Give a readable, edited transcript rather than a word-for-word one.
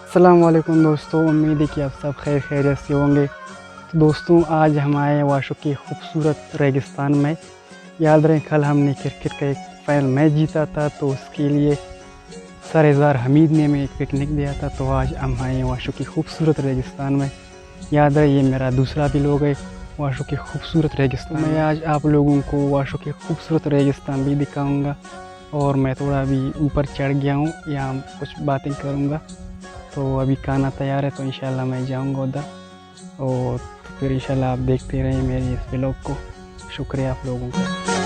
अस्सलाम वालेकुम दोस्तों, उम्मीद है कि आप सब खैर खैरियत से होंगे। तो दोस्तों, आज हम आए हैं वाशुक के खूबसूरत रेगिस्तान में। याद रहे कल हमने क्रिकेट का एक फाइनल मैच जीता था, तो उसके लिए सरजार हमीद ने हमें एक पिकनिक दिया था। तो आज हम आए हैं वाशुक की खूबसूरत रेगिस्तान में। याद रहे ये मेरा दूसरा व्लॉग है वाशुक के खूबसूरत रेगिस्तान। मैं आज आप लोगों को वाशुक के खूबसूरत रेगिस्तान भी दिखाऊँगा, और मैं थोड़ा अभी ऊपर चढ़ गया हूँ, यहाँ कुछ बातें करूँगा। तो अभी खाना तैयार है, तो इंशाल्लाह मैं जाऊंगा उधर, और फिर इंशाल्लाह आप देखते रहें मेरे इस व्लॉग को। शुक्रिया आप लोगों का।